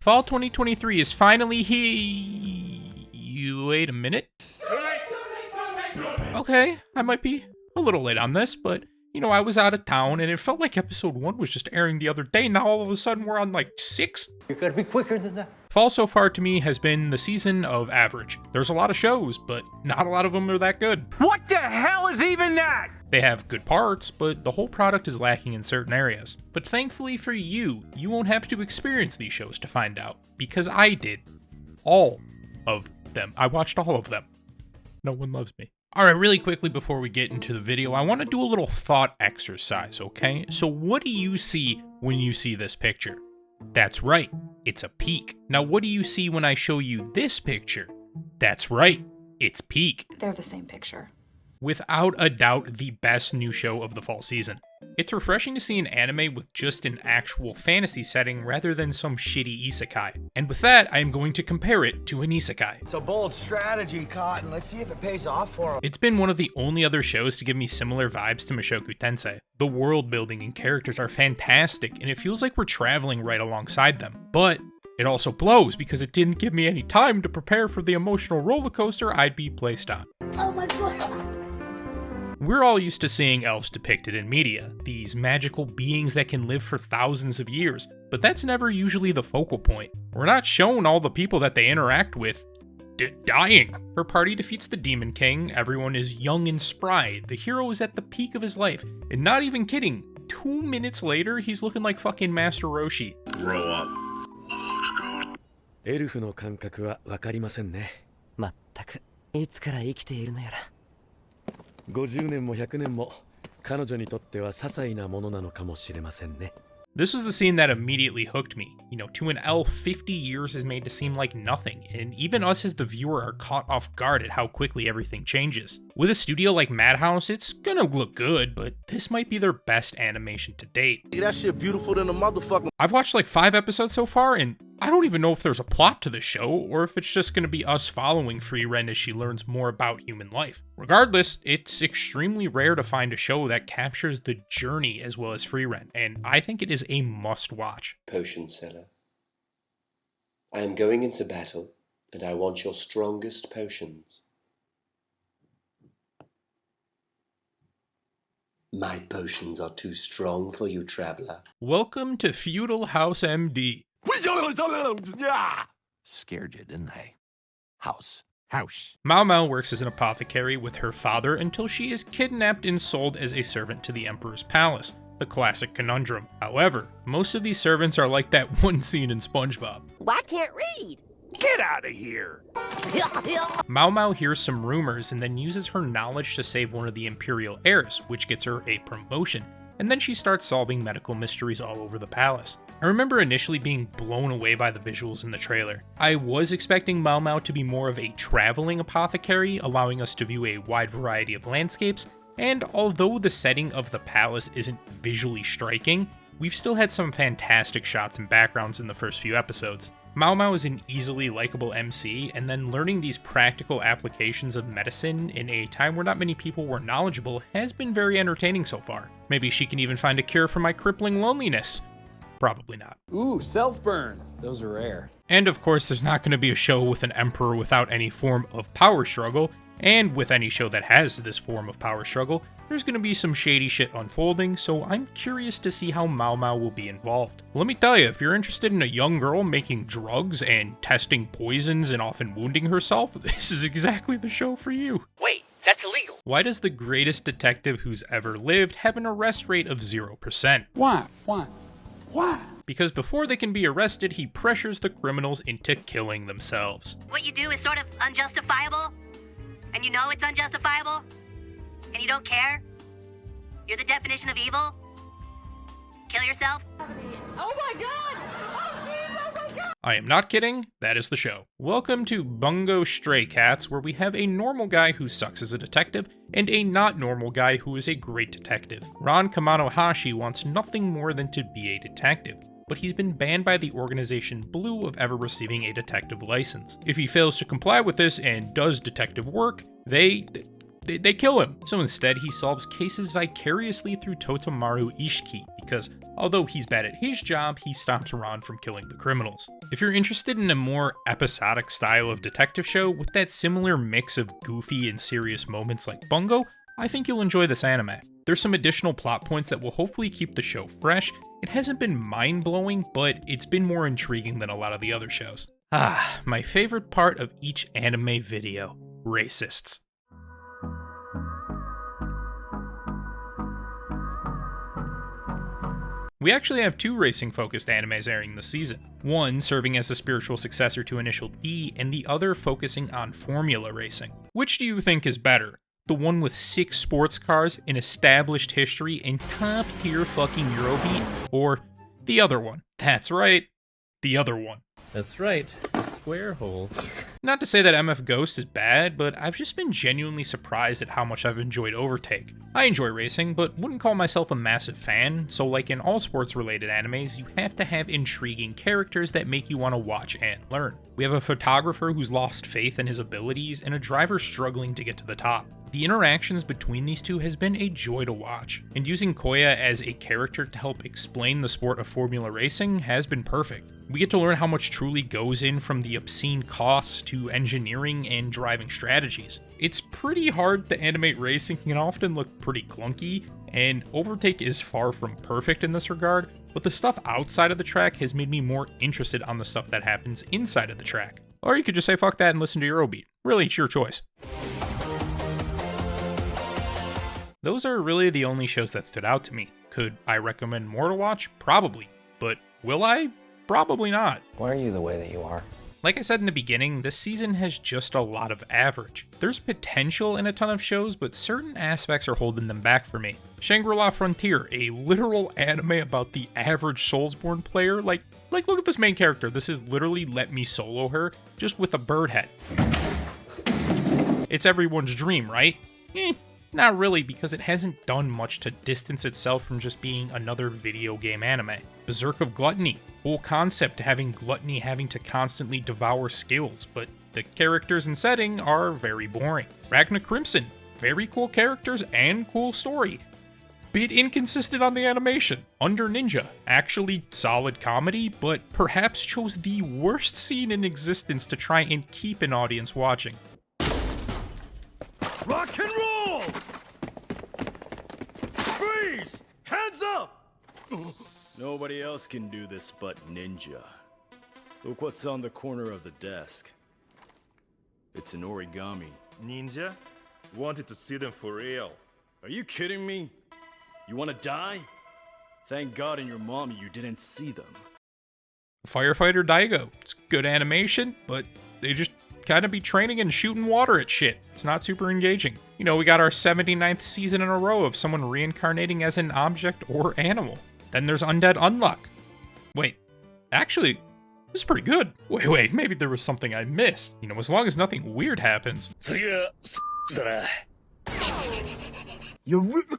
Fall 2023 is finally Wait a minute. Okay, I might be a little late on this, but I was out of town and it felt like episode 1 was just airing the other day. Now all of a sudden we're on like 6. You gotta be quicker than that. Fall so far to me has been the season of average. There's a lot of shows, but not a lot of them are that good. What the hell is even that? They have good parts, but the whole product is lacking in certain areas. But thankfully for you won't have to experience these shows to find out, because I did. All of them. I watched all of them. No one loves me. Alright, really quickly before we get into the video, I want to do a little thought exercise, okay? So what do you see when you see this picture? That's right, it's a peak. Now what do you see when I show you this picture? That's right, it's peak. They're the same picture. Without a doubt, the best new show of the fall season. It's refreshing to see an anime with just an actual fantasy setting rather than some shitty isekai. And with that, I am going to compare it to an isekai. It's a bold strategy, Cotton. Let's see if it pays off for him. It's been one of the only other shows to give me similar vibes to Mushoku Tensei. The world building and characters are fantastic, and it feels like we're traveling right alongside them. But it also blows because it didn't give me any time to prepare for the emotional roller coaster I'd be placed on. Oh my god. We're all used to seeing elves depicted in media, these magical beings that can live for thousands of years, but that's never usually the focal point. We're not shown all the people that they interact with dying. Her party defeats the Demon King, everyone is young and spry, the hero is at the peak of his life, and not even kidding, 2 minutes later, he's looking like fucking Master Roshi. Grow up. エルフの感覚はわかりませんね。まったくいつから生きているのやら。50年も100年も彼女にとっては些細なものなのかもしれませんね。 This was the scene that immediately hooked me. To an elf, 50 years is made to seem like nothing, and even us as the viewer are caught off guard at how quickly everything changes. With a studio like Madhouse, it's gonna look good, but this might be their best animation to date. That shit beautiful than a motherfucker. I've watched like 5 episodes so far, and I don't even know if there's a plot to the show, or if it's just gonna be us following Frieren as she learns more about human life. Regardless, it's extremely rare to find a show that captures the journey as well as Frieren, and I think it is a must-watch. Potion seller. I am going into battle, and I want your strongest potions. My potions are too strong for you, traveler. Welcome to Feudal House MD. Scared you, didn't I? House. Mao Mao works as an apothecary with her father until she is kidnapped and sold as a servant to the Emperor's palace. The classic conundrum. However, most of these servants are like that one scene in SpongeBob. Well, I can't read. Get out of here! Mao Mao hears some rumors and then uses her knowledge to save one of the imperial heirs, which gets her a promotion, and then she starts solving medical mysteries all over the palace. I remember initially being blown away by the visuals in the trailer. I was expecting Mao Mao to be more of a traveling apothecary, allowing us to view a wide variety of landscapes, and although the setting of the palace isn't visually striking, we've still had some fantastic shots and backgrounds in the first few episodes. Mao Mao is an easily likable MC, and then learning these practical applications of medicine in a time where not many people were knowledgeable has been very entertaining so far. Maybe she can even find a cure for my crippling loneliness. Probably not. Ooh, self-burn. Those are rare. And of course, there's not going to be a show with an emperor without any form of power struggle, and with any show that has this form of power struggle, there's going to be some shady shit unfolding, so I'm curious to see how Mao Mao will be involved. Let me tell you, if you're interested in a young girl making drugs and testing poisons and often wounding herself, this is exactly the show for you. Wait, that's illegal. Why does the greatest detective who's ever lived have an arrest rate of 0%? Why? Because before they can be arrested, he pressures the criminals into killing themselves. What you do is sort of unjustifiable, and you know it's unjustifiable, and you don't care. You're the definition of evil. Kill yourself. Oh my god! Oh jeez, oh my god! I am not kidding, that is the show. Welcome to Bungo Stray Cats, where we have a normal guy who sucks as a detective, and a not normal guy who is a great detective. Ron Kamanohashi wants nothing more than to be a detective, but he's been banned by the organization Blue of ever receiving a detective license. If he fails to comply with this and does detective work, they kill him. So instead, he solves cases vicariously through Totomaru Ishiki, because although he's bad at his job, he stops Ron from killing the criminals. If you're interested in a more episodic style of detective show with that similar mix of goofy and serious moments like Bungo, I think you'll enjoy this anime. There's some additional plot points that will hopefully keep the show fresh. It hasn't been mind-blowing, but it's been more intriguing than a lot of the other shows. My favorite part of each anime video, racists. We actually have 2 racing-focused animes airing this season. One serving as a spiritual successor to Initial D, and the other focusing on formula racing. Which do you think is better? The one with 6 sports cars, an established history, and top-tier fucking Eurobeat? Or the other one? That's right, the other one. That's right, the square hole. Not to say that MF Ghost is bad, but I've just been genuinely surprised at how much I've enjoyed Overtake. I enjoy racing, but wouldn't call myself a massive fan, so like in all sports-related animes, you have to have intriguing characters that make you want to watch and learn. We have a photographer who's lost faith in his abilities, and a driver struggling to get to the top. The interactions between these two has been a joy to watch, and using Koya as a character to help explain the sport of formula racing has been perfect. We get to learn how much truly goes in from the obscene costs to engineering and driving strategies. It's pretty hard to animate racing, can often look pretty clunky, and Overtake is far from perfect in this regard, but the stuff outside of the track has made me more interested on the stuff that happens inside of the track. Or you could just say fuck that and listen to Eurobeat. Really, it's your choice. Those are really the only shows that stood out to me. Could I recommend more to watch? Probably. But will I? Probably not. Why are you the way that you are? Like I said in the beginning, this season has just a lot of average. There's potential in a ton of shows, but certain aspects are holding them back for me. Shangri-La Frontier, a literal anime about the average Soulsborne player. Like look at this main character. This is literally Let Me Solo Her, just with a bird head. It's everyone's dream, right? Not really, because it hasn't done much to distance itself from just being another video game anime. Berserk of Gluttony, whole concept having gluttony having to constantly devour skills, but the characters and setting are very boring. Ragna Crimson, very cool characters and cool story. Bit inconsistent on the animation. Under Ninja, actually solid comedy, but perhaps chose the worst scene in existence to try and keep an audience watching. Rock and roll! Freeze! Hands up! Nobody else can do this but Ninja. Look what's on the corner of the desk. It's an origami. Ninja? Wanted to see them for real. Are you kidding me? You wanna die? Thank God and your mommy you didn't see them. Firefighter Daigo. It's good animation, but they just kind of be training and shooting water at shit. It's not super engaging. You know, we got our 79th season in a row of someone reincarnating as an object or animal. Then there's Undead Unluck. Wait, actually, this is pretty good. Wait, maybe there was something I missed. You know, as long as nothing weird happens. Look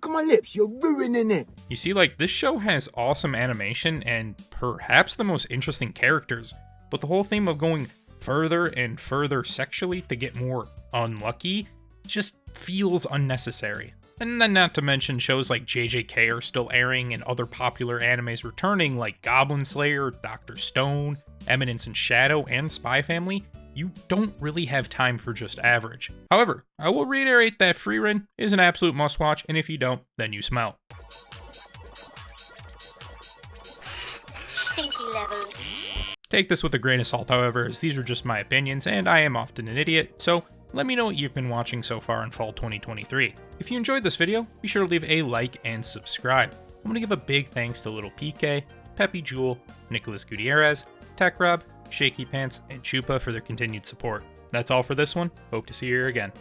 at my lips, you're ruining it. You see, like, this show has awesome animation and perhaps the most interesting characters, but the whole theme of going further and further sexually to get more unlucky just feels unnecessary. And then not to mention shows like JJK are still airing and other popular animes returning like Goblin Slayer, Dr. Stone, Eminence and Shadow, and Spy Family. You don't really have time for just average. However, I will reiterate that Frieren is an absolute must-watch, and if you don't, then you smell. Stinky levels. Take this with a grain of salt, however, as these are just my opinions, and I am often an idiot, so let me know what you've been watching so far in fall 2023. If you enjoyed this video, be sure to leave a like and subscribe. I'm going to give a big thanks to Little PK, Peppy Jewel, Nicholas Gutierrez, Tech Rob, Shaky Pants, and Chupa for their continued support. That's all for this one. Hope to see you here again.